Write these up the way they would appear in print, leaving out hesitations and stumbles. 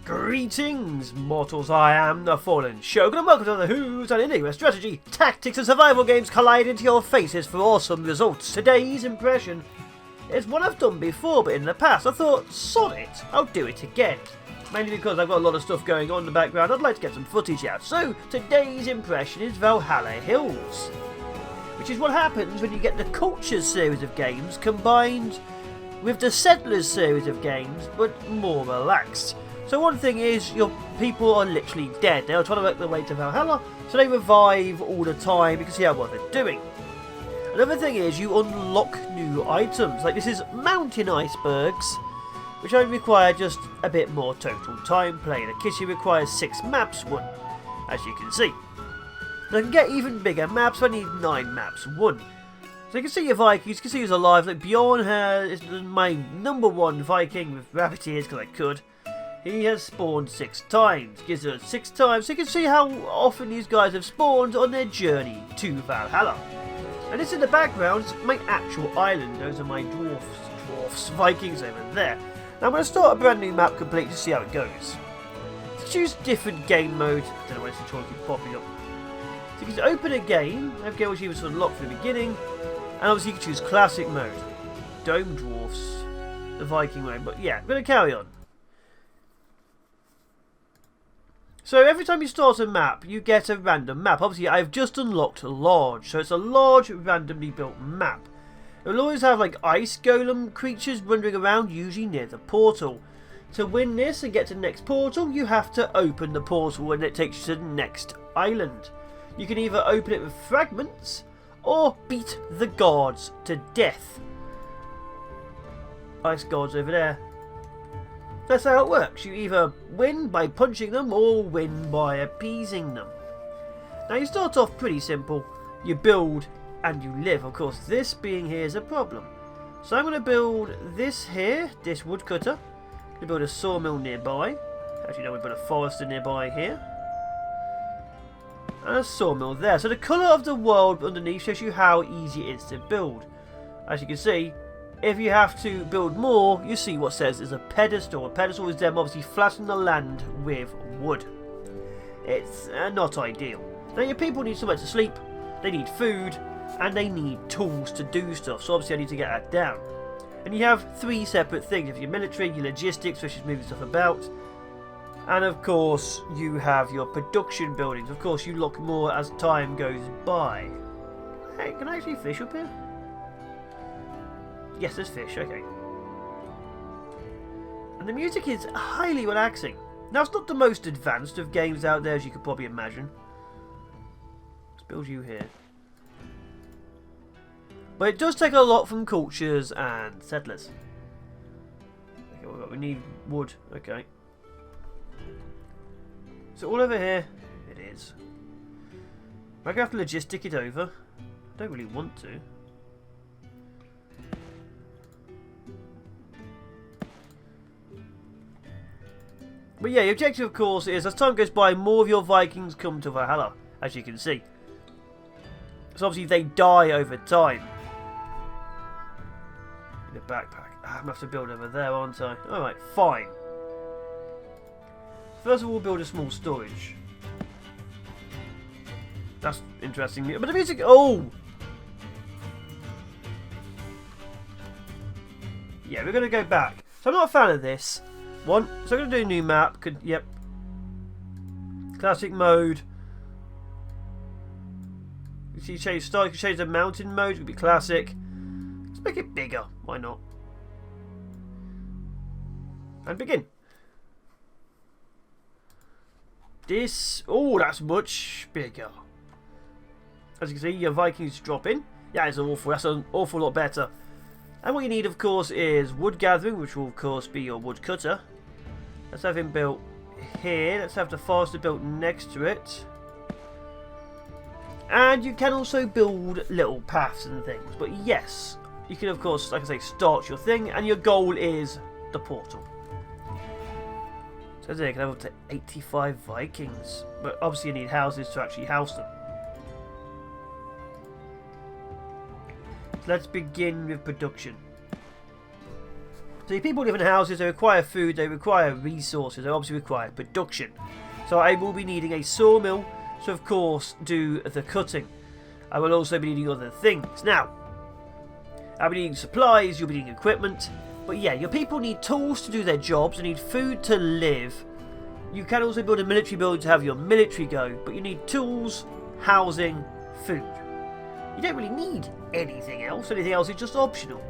Greetings, mortals, I am the Fallen Shogun, and welcome to the Who's and Enigma strategy, tactics and survival games collide into your faces for awesome results. Today's impression is one I've done before, but in the past I thought, sod it, I'll do it again. Mainly because I've got a lot of stuff going on in the background, I'd like to get some footage out. So, today's impression is Valhalla Hills, which is what happens when you get the Cultures series of games combined with the Settlers series of games, but more relaxed. So one thing is, your people are literally dead. They are trying to work their way to Valhalla, so they revive all the time. You can see how well they're doing. Another thing is, you unlock new items. Like this is mountain icebergs, which only require just a bit more total time play. The kitchen requires 6 maps, as you can see. And I can get even bigger maps, I need 9 maps, 1. So you can see your Vikings, you can see who's alive. Like Bjorn is my #1 Viking with rabbit ears because I could. He has spawned 6 times, gives us 6 times, so you can see how often these guys have spawned on their journey to Valhalla. And this in the background is my actual island. Those are my dwarfs, Vikings over there. Now I'm going to start a brand new map completely to see how it goes. To choose different game modes, I don't know why this control keeps popping up. So you can open a game, have game which you was unlocked from the beginning, and obviously you can choose classic mode, Dome Dwarfs, the Viking mode, but yeah, I'm going to carry on. So every time you start a map, you get a random map. Obviously, I've just unlocked large, so it's a large, randomly built map. It will always have like ice golem creatures wandering around, usually near the portal. To win this and get to the next portal, you have to open the portal and it takes you to the next island. You can either open it with fragments, or beat the guards to death. Ice guards over there. That's how it works. You either win by punching them or win by appeasing them. Now you start off pretty simple. You build and you live. Of course, this being here is a problem. So I'm going to build this here, this woodcutter. I'm going to build a sawmill nearby. Actually, no, we put a forester nearby here. And a sawmill there. So the colour of the world underneath shows you how easy it is to build. As you can see, if you have to build more, you see what says is a pedestal. A pedestal is them obviously flattening the land with wood. It's not ideal. Now your people need somewhere to sleep, they need food, and they need tools to do stuff. So obviously I need to get that down. And you have 3 separate things. You have your military, your logistics, which is moving stuff about. And of course you have your production buildings. Of course you look more as time goes by. Hey, can I actually fish up here? Yes, there's fish, okay. And the music is highly relaxing. Now, it's not the most advanced of games out there, as you could probably imagine. Let's build you here. But it does take a lot from Cultures and Settlers. Okay, we need wood, okay. So all over here, it is. I'm going to have to logistic it over. I don't really want to. But yeah, the objective of course is, as time goes by, more of your Vikings come to Valhalla, as you can see. So obviously they die over time. In a backpack. I'm going to have to build over there, aren't I? Alright, fine. First of all, we'll build a small storage. That's interesting. But the music... Oh! Yeah, we're going to go back. So I'm not a fan of this. So I'm going to do a new map. Yep. Classic mode. You see, change style. You can change the mountain mode. It could be classic. Let's make it bigger. Why not? And begin. This. Oh, that's much bigger. As you can see, your Vikings drop in. Yeah, it's awful. That's an awful lot better. And what you need, of course, is wood gathering, which will, of course, be your woodcutter. Let's have him built here. Let's have the forester built next to it. And you can also build little paths and things. But yes, you can, of course, like I say, start your thing. And your goal is the portal. So there you can have up to 85 Vikings. But obviously you need houses to actually house them. So let's begin with production. So your people live in houses, they require food, they require resources, they obviously require production. So I will be needing a sawmill to, of course, do the cutting. I will also be needing other things. Now, I'll be needing supplies, you'll be needing equipment. But yeah, your people need tools to do their jobs, they need food to live. You can also build a military building to have your military go, but you need tools, housing, food. You don't really need anything else. Anything else is just optional.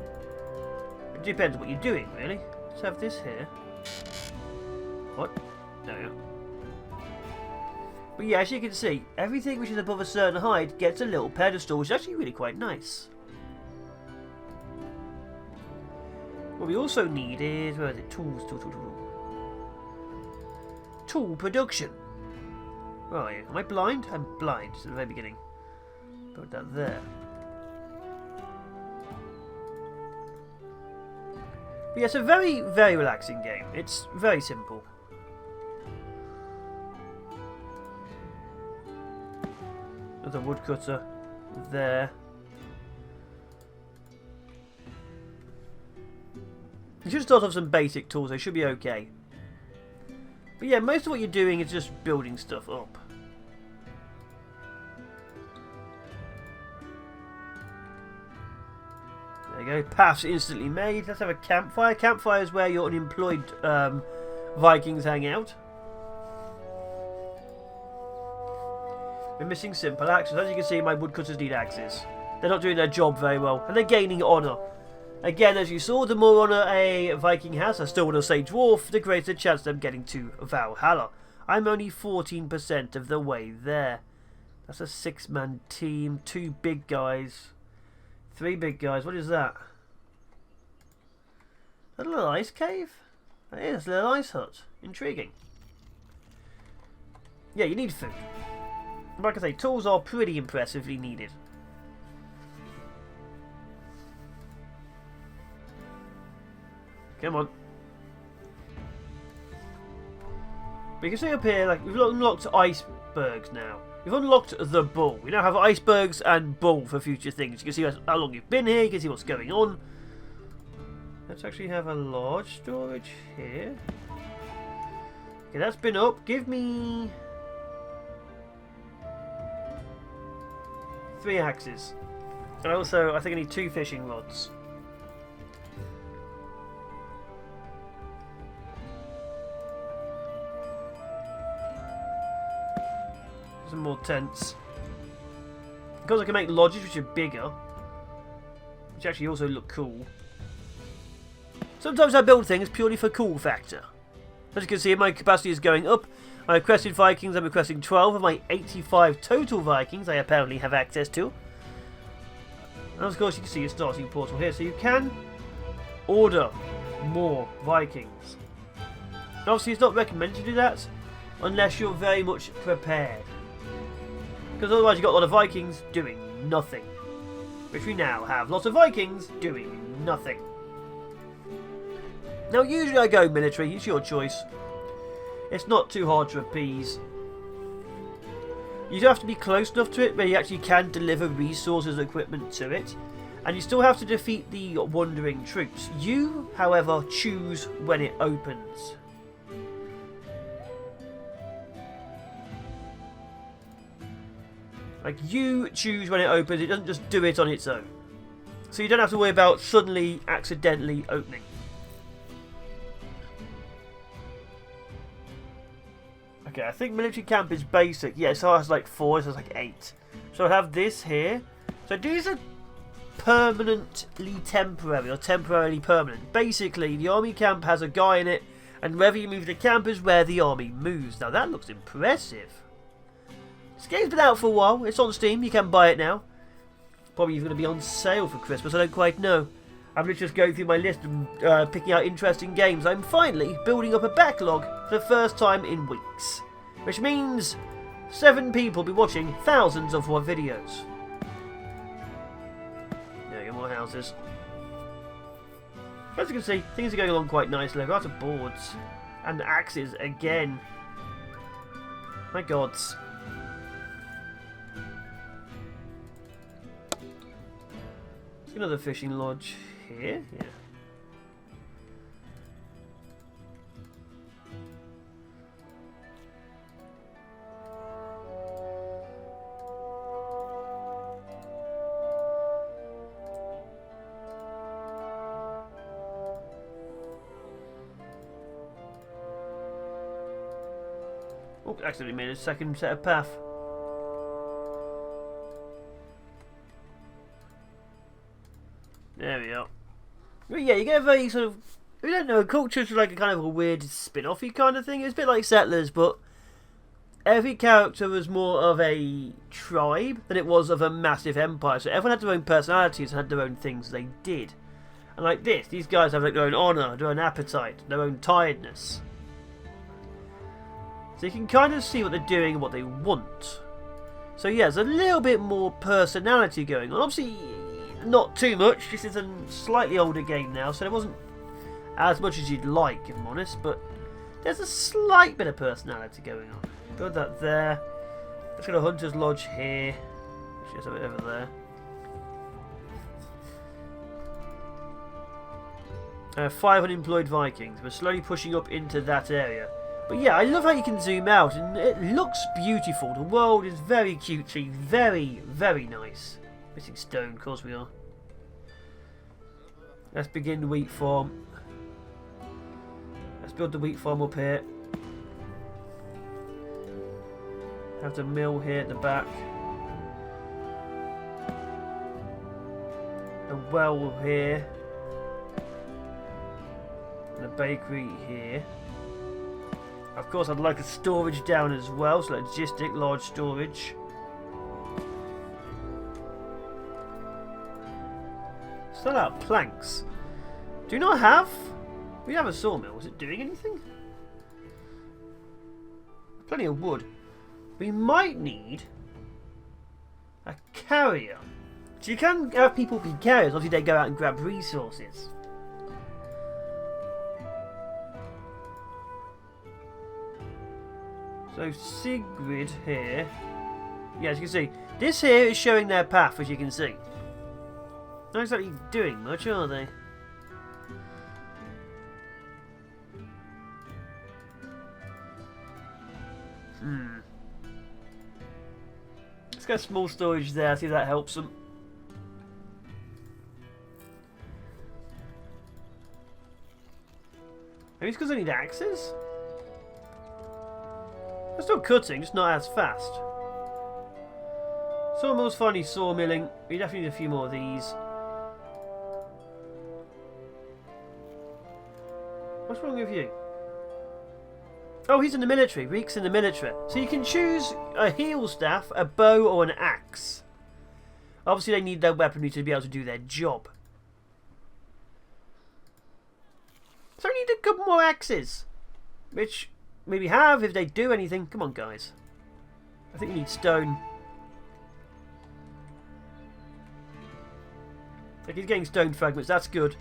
It depends on what you're doing, really. Let's have this here. What? No. But yeah, as you can see, everything which is above a certain height gets a little pedestal, which is actually really quite nice. What we also need is... where is it? Tools. Tool production. Right, am I blind? I'm blind at the very beginning. Put that there. But yeah, it's a very, very relaxing game. It's very simple. Another woodcutter there. You should start off some basic tools, they should be okay. But yeah, most of what you're doing is just building stuff up. There you go, paths instantly made. Let's have a campfire. Campfire is where your unemployed Vikings hang out. We're missing simple axes. As you can see, my woodcutters need axes. They're not doing their job very well, and they're gaining honour. Again, as you saw, the more honour a Viking has, I still want to say dwarf, the greater chance of them getting to Valhalla. I'm only 14% of the way there. That's a 6-man team, 2 big guys, 3 big guys. What is that? Is that a little ice cave? That is a little ice hut. Intriguing. Yeah, you need food. Like I say, tools are pretty impressively needed. Come on. But you can see up here, like, we've unlocked icebergs now. We've unlocked the bull. We now have icebergs and bull for future things. You can see how long you've been here. You can see what's going on. Let's actually have a large storage here. Okay, that's been up. Give me 3 axes. And also, I think I need 2 fishing rods. Some more tents. Because I can make lodges which are bigger, which actually also look cool. Sometimes I build things purely for cool factor. As you can see, my capacity is going up. I requested Vikings, I'm requesting 12 of my 85 total Vikings I apparently have access to. And of course you can see a starting portal here, so you can order more Vikings. And obviously it's not recommended to do that unless you're very much prepared. Because otherwise you've got a lot of Vikings doing nothing. Which we now have. Lots of Vikings doing nothing. Now usually I go military, it's your choice. It's not too hard to appease. You do have to be close enough to it where you actually can deliver resources and equipment to it. And you still have to defeat the wandering troops. You, however, choose when it opens. Like, you choose when it opens, it doesn't just do it on its own. So you don't have to worry about suddenly, accidentally opening. Okay, I think military camp is basic. Yeah, so it has like 4, so it's like 8. So I have this here. So these are permanently temporary, or temporarily permanent. Basically, the army camp has a guy in it, and wherever you move the camp is where the army moves. Now that looks impressive. This game's been out for a while. It's on Steam. You can buy it now. Probably even going to be on sale for Christmas. I don't quite know. I'm just going through my list and picking out interesting games. I'm finally building up a backlog for the first time in weeks. Which means 7 people will be watching thousands of more videos. There you go, more houses. As you can see, things are going along quite nicely. I've got boards and axes again. My gods. Another fishing lodge here. Yeah. Oh, accidentally made a second set of path. There we are. But yeah, you get a very sort of, we don't know, culture's like a kind of a weird spin-offy kind of thing. It's a bit like Settlers, but every character was more of a tribe than it was of a massive empire. So everyone had their own personalities and had their own things they did. And like this, these guys have like their own honour, their own appetite, their own tiredness. So you can kind of see what they're doing and what they want. So yeah, there's a little bit more personality going on. Obviously, not too much. This is a slightly older game now, so there wasn't as much as you'd like, if I'm honest. But there's a slight bit of personality going on. Build that there. Let's get a hunter's lodge here. Let's just have it over there. 5 unemployed Vikings. We're slowly pushing up into that area. But yeah, I love how you can zoom out and it looks beautiful. The world is very cutesy, very, very nice. Missing stone, of course we are. Let's begin the wheat farm. Let's build the wheat farm up here. Have the mill here at the back. A well here. And a bakery here. Of course, I'd like a storage down as well, so logistic, large storage. Still out planks. Do you not have? We have a sawmill. Is it doing anything? Plenty of wood. We might need a carrier. So you can have people be carriers. Obviously, they go out and grab resources. So Sigrid here, yeah, as you can see, this here is showing their path, as you can see. Not exactly doing much, are they? Let's get small storage there, see if that helps them. Maybe it's because I need axes? They're still cutting, just not as fast. Sawmill's finally sawmilling. We definitely need a few more of these. What's wrong with you? Oh, he's in the military. Reek's in the military. So you can choose a heel staff, a bow, or an axe. Obviously, they need their weaponry to be able to do their job. So we need a couple more axes. Which maybe have if they do anything. Come on, guys. I think we need stone. Like he's getting stone fragments. That's good.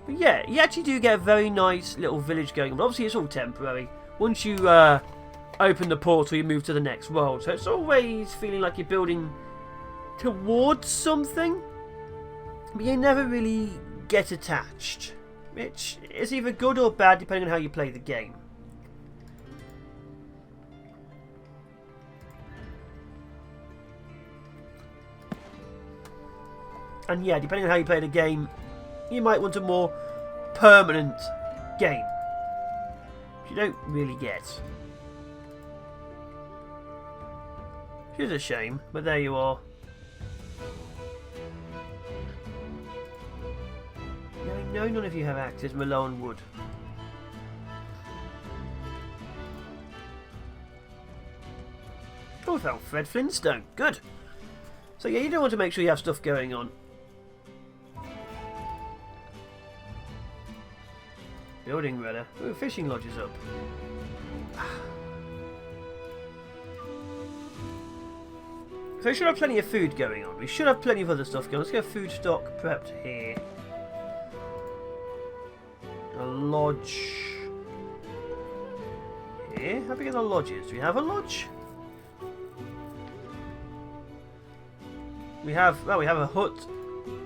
But yeah, you actually do get a very nice little village going on. But obviously, it's all temporary. Once you open the portal, you move to the next world. So it's always feeling like you're building towards something. But you never really get attached. Which is either good or bad depending on how you play the game. And yeah, depending on how you play the game, you might want a more permanent game. Which you don't really get. Which is a shame, but there you are. No, none of you have axes, Malone wood. Oh, we found Fred Flintstone. Good. So yeah, you don't want to make sure you have stuff going on. Building redder. Ooh, fishing lodge is up. So we should have plenty of food going on. We should have plenty of other stuff going on. Let's get food stock prepped here. A lodge here. How big are the lodges? Do we have a lodge? We have, well, we have a hut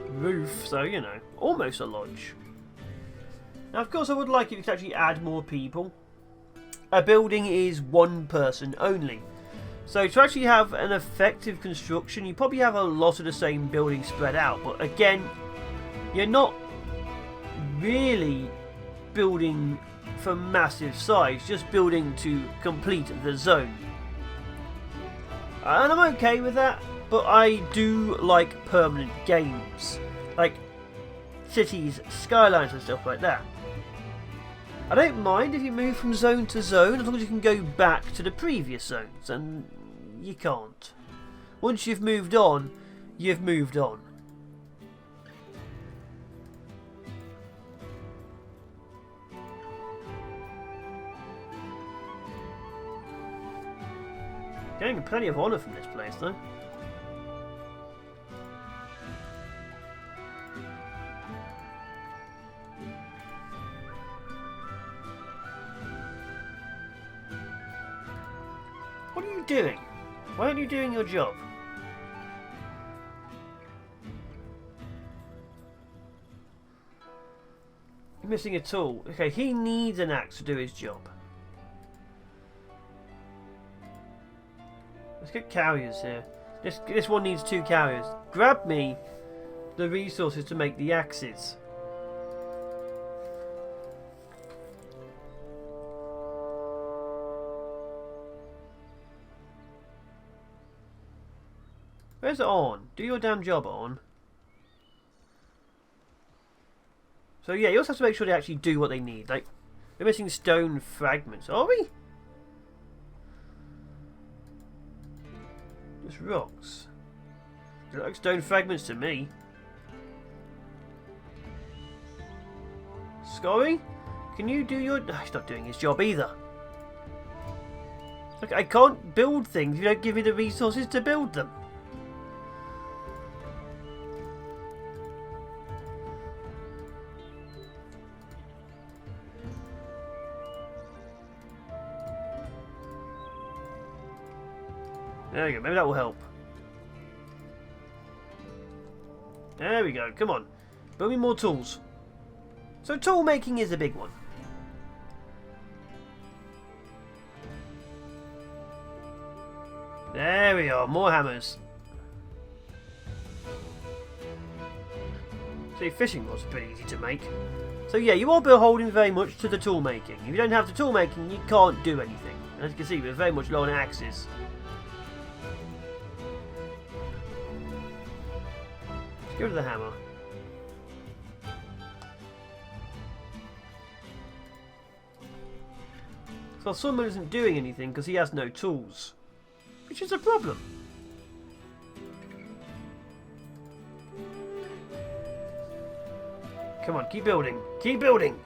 roof, so you know, almost a lodge. Now, of course, I would like if you could actually add more people. A building is one person only. So to actually have an effective construction, you probably have a lot of the same buildings spread out. But again, you're not really building for massive size, just building to complete the zone. And I'm okay with that, but I do like permanent games, like cities, skylines and stuff like that. I don't mind if you move from zone to zone, as long as you can go back to the previous zones, and you can't. Once you've moved on, you've moved on. Getting plenty of honour from this place, though. What are you doing? Why aren't you doing your job? You're missing a tool. Okay, he needs an axe to do his job. Let's get carriers here. This one needs 2 carriers. Grab me the resources to make the axes. Where's it on? Do your damn job on. So yeah, you also have to make sure they actually do what they need. Like, we're missing stone fragments. Are we? Just rocks. They look like stone fragments to me. Scory? Can you do your... Oh, he's not doing his job either. Look, I can't build things if you don't give me the resources to build them. There we go, maybe that will help. There we go, come on. Build me more tools. So tool making is a big one. There we are, more hammers. See, fishing rods are pretty easy to make. So yeah, you are beholden very much to the tool making. If you don't have the tool making, you can't do anything. As you can see, we're very much low on axes. Go to the hammer. So someone isn't doing anything because he has no tools, which is a problem. Come on, keep building. Keep building.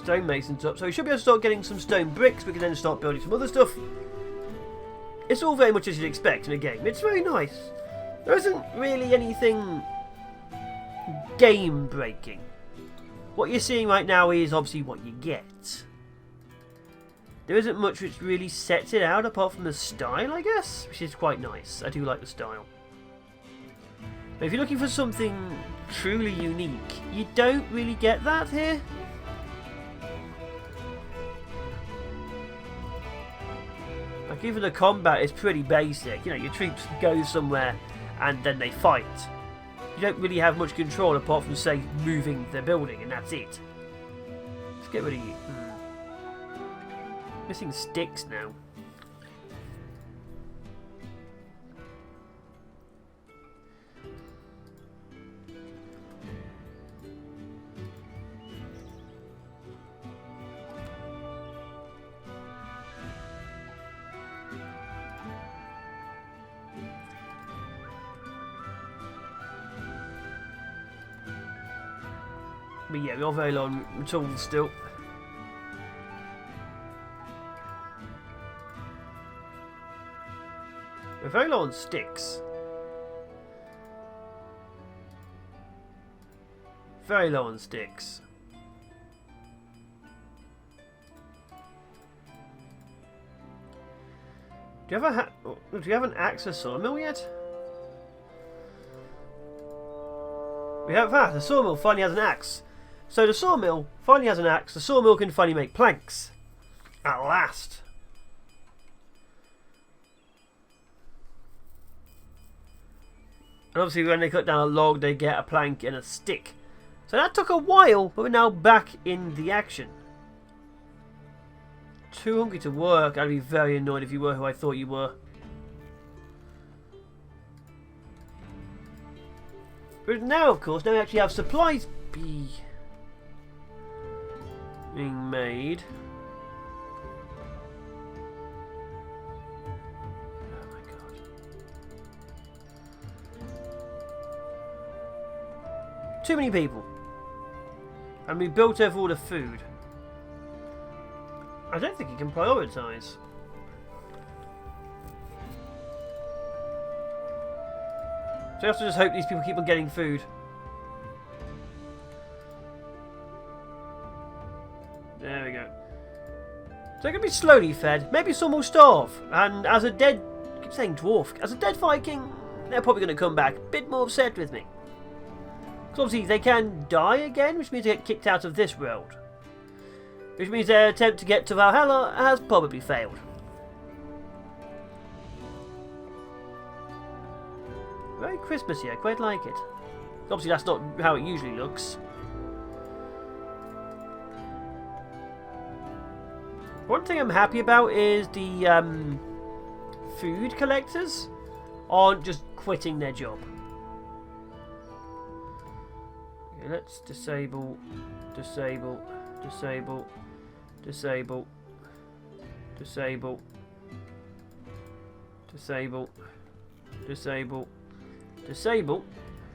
Stonemason's up, so we should be able to start getting some stone bricks. We can then start building some other stuff. It's all very much as you'd expect in a game. It's very nice. There isn't really anything game breaking. What you're seeing right now is obviously what you get. There isn't much which really sets it out apart from the style, I guess, which is quite nice. I do like the style. But if you're looking for something truly unique, you don't really get that here. Like, even the combat is pretty basic. You know, your troops go somewhere and then they fight. You don't really have much control apart from, say, moving the building, and that's it. Let's get rid of you. Missing sticks now. But yeah, we are very low on tools still. We're very low on sticks. Very low on sticks. Do you have an axe or sawmill yet? We have that. The sawmill finally has an axe. So the sawmill finally has an axe. The sawmill can finally make planks. At last. And obviously when they cut down a log, they get a plank and a stick. So that took a while, but we're now back in the action. Too hungry to work. I'd be very annoyed if you were who I thought you were. But now, of course, now we actually have supplies being made. Oh my god. Too many people. And we built over all the food. I don't think you can prioritise. So you have to just hope these people keep on getting food. There we go. So they're going to be slowly fed. Maybe some will starve. And as a dead... I keep saying dwarf. As a dead Viking, they're probably going to come back a bit more upset with me. Because obviously they can die again, which means they get kicked out of this world. Which means their attempt to get to Valhalla has probably failed. Very Christmassy, I quite like it. Obviously that's not how it usually looks. One thing I'm happy about is the food collectors aren't just quitting their job. Okay, let's disable, disable, disable, disable, disable, disable, disable, disable,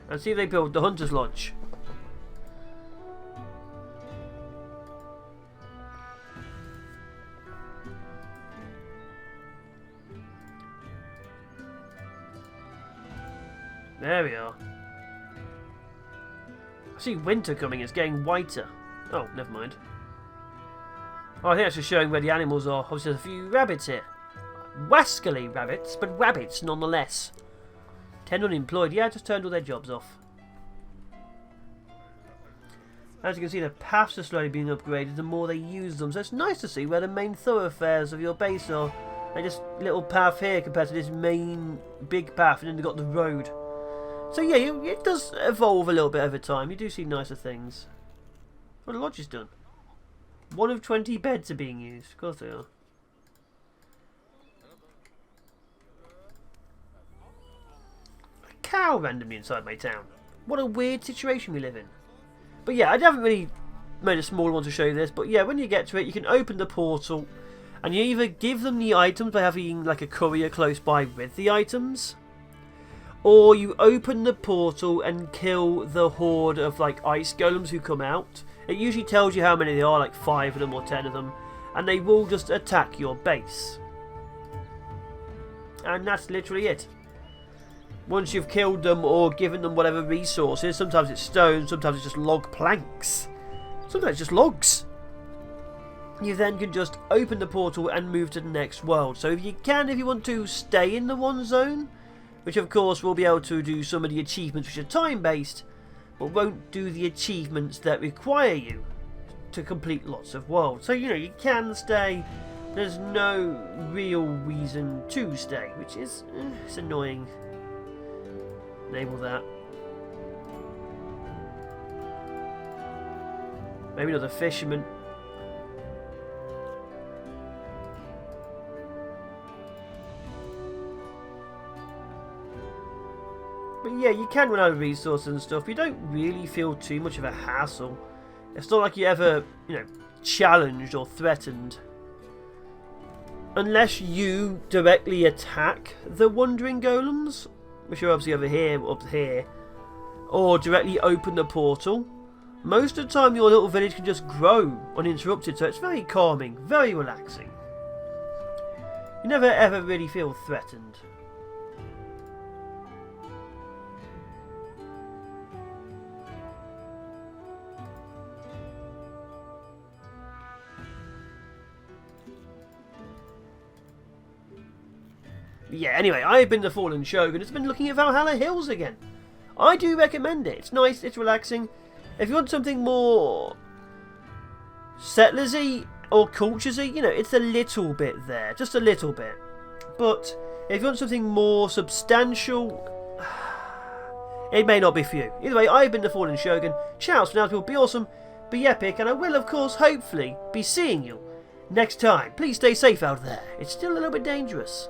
and see if they build the Hunter's Lodge. There we are. I see winter coming, it's getting whiter. Oh, never mind. Oh, I think that's just showing where the animals are. Obviously there's a few rabbits here. Wascally rabbits, but rabbits nonetheless. 10 unemployed. Yeah, I just turned all their jobs off. As you can see, the paths are slowly being upgraded the more they use them. So it's nice to see where the main thoroughfares of your base are. Like this little path here compared to this main big path, and then they've got the road. So yeah, it does evolve a little bit over time. You do see nicer things. Well, the lodge is done. 1 of 20 beds are being used. Of course they are. A cow randomly inside my town. What a weird situation we live in. But yeah, I haven't really made a small one to show you this. But yeah, when you get to it, you can open the portal. And you either give them the items by having like a courier close by with the items. Or you open the portal and kill the horde of like ice golems who come out. It usually tells you how many there are, like 5 of them or 10 of them. And they will just attack your base. And that's literally it. Once you've killed them or given them whatever resources, sometimes it's stone, sometimes it's just log planks. Sometimes it's just logs. You then can just open the portal and move to the next world. So if you want to stay in the one zone, which of course will be able to do some of the achievements which are time based, but won't do the achievements that require you to complete lots of worlds. So you can stay. There's no real reason to stay, which is it's annoying. Enable that. Maybe another fisherman. But yeah, you can run out of resources and stuff. You don't really feel too much of a hassle. It's not like you're ever, challenged or threatened. Unless you directly attack the wandering golems, which are obviously over here, up here, or directly open the portal. Most of the time your little village can just grow uninterrupted, so it's very calming, very relaxing. You never ever really feel threatened. Yeah, anyway, I've been the Fallen Shogun. It's been looking at Valhalla Hills again. I do recommend it. It's nice, it's relaxing. If you want something more settlersy or culturesy, it's a little bit there. Just a little bit. But if you want something more substantial, it may not be for you. Either way, I've been the Fallen Shogun. Shouts for now to be awesome, be epic, and I will, of course, hopefully, be seeing you next time. Please stay safe out there. It's still a little bit dangerous.